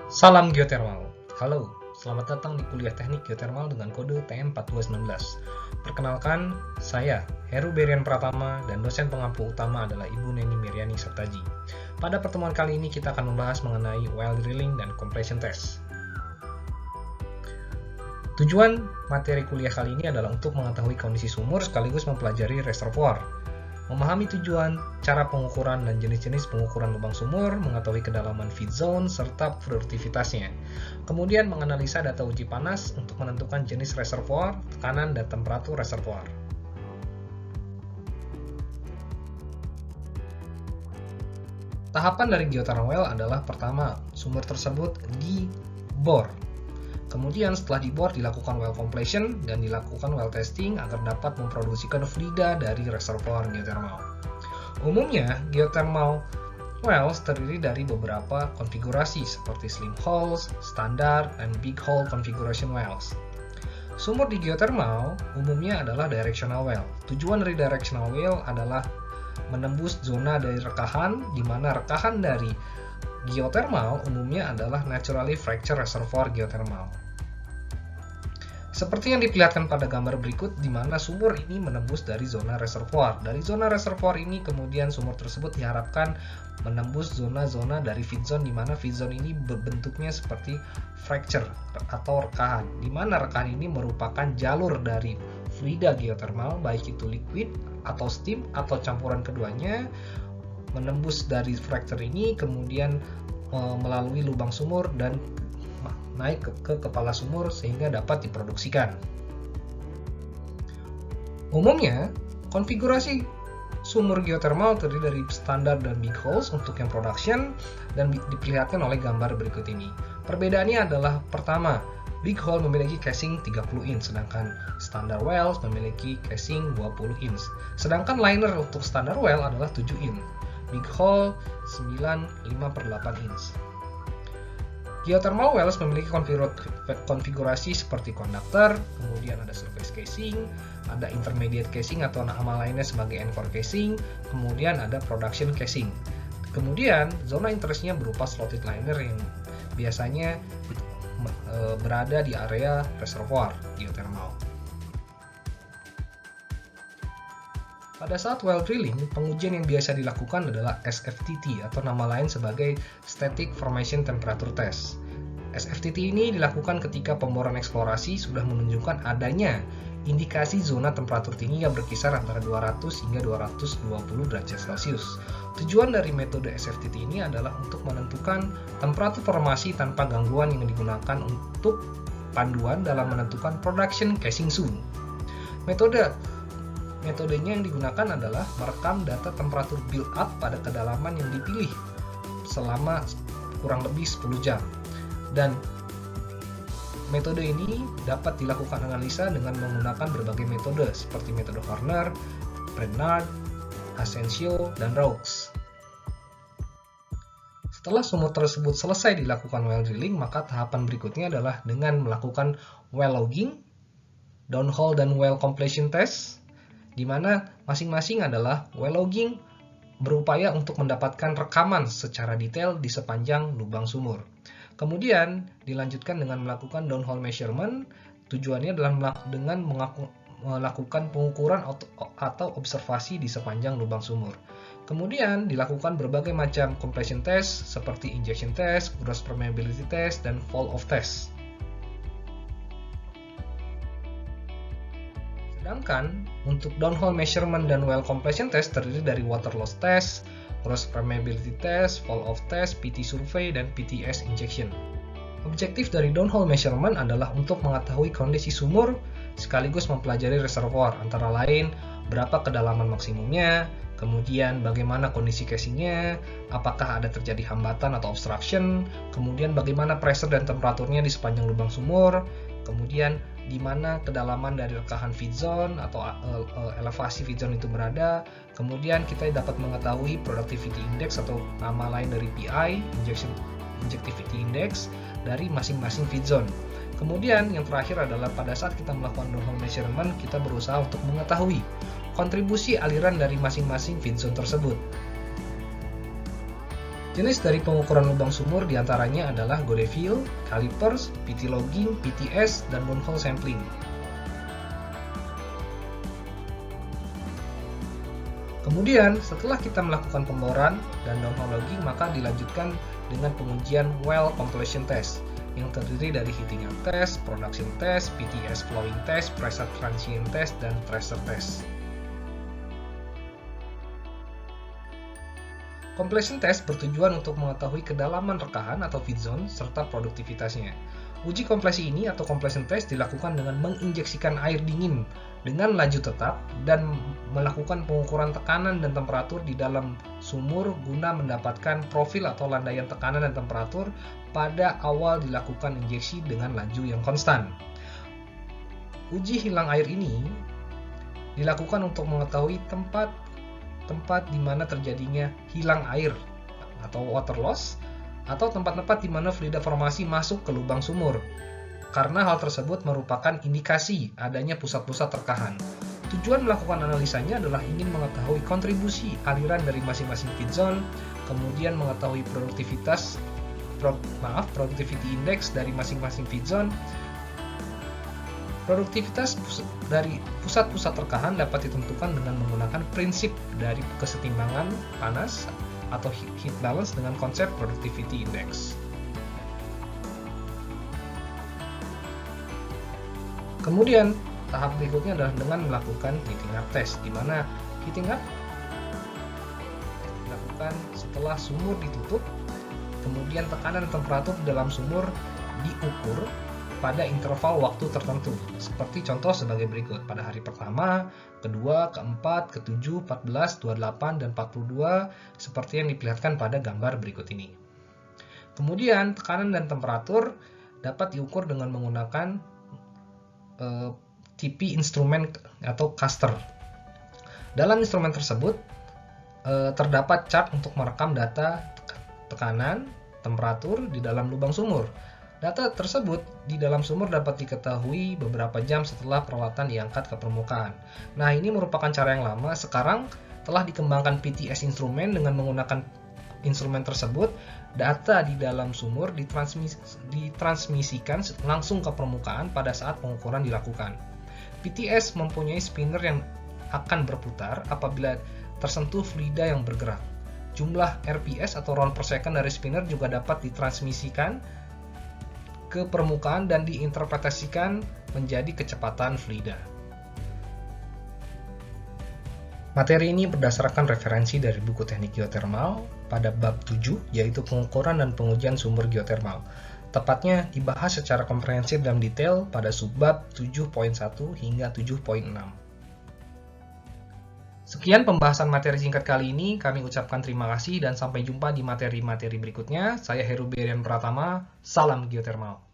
Salam geothermal. Halo, selamat datang di kuliah teknik geothermal dengan kode TM4219. Perkenalkan, saya Heru Berian Pratama dan dosen pengampu utama adalah Ibu Neni Miriani Sertaji. Pada pertemuan kali ini kita akan membahas mengenai well drilling dan compression test. Tujuan materi kuliah kali ini adalah untuk mengetahui kondisi sumur sekaligus mempelajari reservoir. Memahami tujuan, cara pengukuran dan jenis-jenis pengukuran lubang sumur, mengetahui kedalaman feed zone, serta produktivitasnya. Kemudian menganalisa data uji panas untuk menentukan jenis reservoir, tekanan, dan temperatur reservoir. Tahapan dari geothermal well adalah pertama, sumur tersebut dibor. Kemudian setelah dibor dilakukan well completion dan dilakukan well testing agar dapat memproduksikan fluida dari reservoir geothermal. Umumnya, geothermal wells terdiri dari beberapa konfigurasi seperti slim holes, standar, dan big hole configuration wells. Sumur di geothermal umumnya adalah directional well. Tujuan dari directional well adalah menembus zona dari rekahan, di mana rekahan dari geothermal umumnya adalah naturally fractured reservoir geothermal. Seperti yang diperlihatkan pada gambar berikut, di mana sumur ini menembus dari zona reservoir. Dari zona reservoir ini kemudian sumur tersebut diharapkan menembus zona-zona dari feed zone, di mana feed zone ini berbentuknya seperti fracture atau rekahan, di mana rekahan ini merupakan jalur dari fluida geothermal, baik itu liquid atau steam atau campuran keduanya, menembus dari fracture ini kemudian melalui lubang sumur dan naik ke kepala sumur sehingga dapat diproduksikan. Umumnya, konfigurasi sumur geothermal terdiri dari standar dan big holes untuk yang production dan diperlihatkan oleh gambar berikut ini. Perbedaannya adalah pertama, big hole memiliki casing 30 inch, sedangkan standard wells memiliki casing 20 inch. Sedangkan liner untuk standard well adalah 7 inch. Big hole 9,5/8 inch. Geothermal wells memiliki konfigurasi seperti konduktor, kemudian ada surface casing, ada intermediate casing atau nama lainnya sebagai anchor casing, kemudian ada production casing. Kemudian zona interestnya berupa slotted liner yang biasanya berada di area reservoir geothermal. Pada saat well drilling, pengujian yang biasa dilakukan adalah SFTT atau nama lain sebagai Static Formation Temperature Test. SFTT ini dilakukan ketika pemboran eksplorasi sudah menunjukkan adanya indikasi zona temperatur tinggi yang berkisar antara 200 hingga 220 derajat Celcius. Tujuan dari metode SFTT ini adalah untuk menentukan temperatur formasi tanpa gangguan yang digunakan untuk panduan dalam menentukan production casing zone. Metodenya yang digunakan adalah merekam data temperatur build up pada kedalaman yang dipilih selama kurang lebih 10 jam. Dan metode ini dapat dilakukan analisa dengan menggunakan berbagai metode seperti metode Horner, Bernard, Asensio, dan Raux. Setelah sumur tersebut selesai dilakukan well drilling, maka tahapan berikutnya adalah dengan melakukan well logging, downhole, dan well completion test, di mana masing-masing adalah well logging berupaya untuk mendapatkan rekaman secara detail di sepanjang lubang sumur. Kemudian dilanjutkan dengan melakukan downhole measurement, tujuannya adalah dengan melakukan pengukuran atau observasi di sepanjang lubang sumur. Kemudian dilakukan berbagai macam compression test seperti injection test, gross permeability test, dan fall-off test. Sedangkan untuk downhole measurement dan well completion test terdiri dari water loss test, gross permeability test, fall-off test, PT survey, dan PTS injection. Objektif dari downhole measurement adalah untuk mengetahui kondisi sumur sekaligus mempelajari reservoir, antara lain berapa kedalaman maksimumnya, kemudian bagaimana kondisi casingnya, apakah ada terjadi hambatan atau obstruction, kemudian bagaimana pressure dan temperaturnya di sepanjang lubang sumur, kemudian di mana kedalaman dari rekahan feed zone atau elevasi feed zone itu berada. Kemudian kita dapat mengetahui productivity index atau nama lain dari PI, injectivity index, dari masing-masing feed zone. Kemudian yang terakhir adalah pada saat kita melakukan downhole measurement, kita berusaha untuk mengetahui kontribusi aliran dari masing-masing feed zone tersebut. Jenis dari pengukuran lubang sumur diantaranya adalah Godefil, calipers, PT logging, PTS, dan downhole sampling. Kemudian, setelah kita melakukan pemboran dan downhole logging, maka dilanjutkan dengan pengujian well completion test yang terdiri dari heating up test, production test, PTS flowing test, pressure transient test, dan tracer test. Completion test bertujuan untuk mengetahui kedalaman rekahan atau feed zone serta produktivitasnya. Uji kompresi ini atau completion test dilakukan dengan menginjeksikan air dingin dengan laju tetap dan melakukan pengukuran tekanan dan temperatur di dalam sumur guna mendapatkan profil atau landaian tekanan dan temperatur pada awal dilakukan injeksi dengan laju yang konstan. Uji hilang air ini dilakukan untuk mengetahui tempat di mana terjadinya hilang air atau water loss, atau tempat-tempat di mana fluida formasi masuk ke lubang sumur, karena hal tersebut merupakan indikasi adanya pusat-pusat terkahan. Tujuan melakukan analisanya adalah ingin mengetahui kontribusi aliran dari masing-masing feed zone, kemudian mengetahui productivity index dari masing-masing feed zone. Produktivitas dari pusat-pusat terkahan dapat ditentukan dengan menggunakan prinsip dari kesetimbangan panas atau heat balance dengan konsep productivity index. Kemudian, tahap berikutnya adalah dengan melakukan heating up test, di mana heating up dilakukan setelah sumur ditutup, kemudian tekanan dan temperatur dalam sumur diukur pada interval waktu tertentu, seperti contoh sebagai berikut. Pada hari pertama, kedua, keempat, ketujuh, 14, 28, dan 42, seperti yang diperlihatkan pada gambar berikut ini. Kemudian, tekanan dan temperatur dapat diukur dengan menggunakan TP instrumen atau caster. Dalam instrumen tersebut, terdapat chart untuk merekam data tekanan, temperatur di dalam lubang sumur. Data tersebut di dalam sumur dapat diketahui beberapa jam setelah peralatan diangkat ke permukaan. Nah, ini merupakan cara yang lama. Sekarang telah dikembangkan PTS instrumen dengan menggunakan instrumen tersebut. Data di dalam sumur ditransmisikan langsung ke permukaan pada saat pengukuran dilakukan. PTS mempunyai spinner yang akan berputar apabila tersentuh fluida yang bergerak. Jumlah RPS atau round per second dari spinner juga dapat ditransmisikan ke permukaan dan diinterpretasikan menjadi kecepatan fluida. Materi ini berdasarkan referensi dari buku teknik geotermal pada bab 7, yaitu pengukuran dan pengujian sumber geotermal. Tepatnya dibahas secara komprehensif dan detail pada subbab 7.1 hingga 7.6. Sekian pembahasan materi singkat kali ini, kami ucapkan terima kasih dan sampai jumpa di materi-materi berikutnya. Saya Heru Berian Pratama, salam geotermal.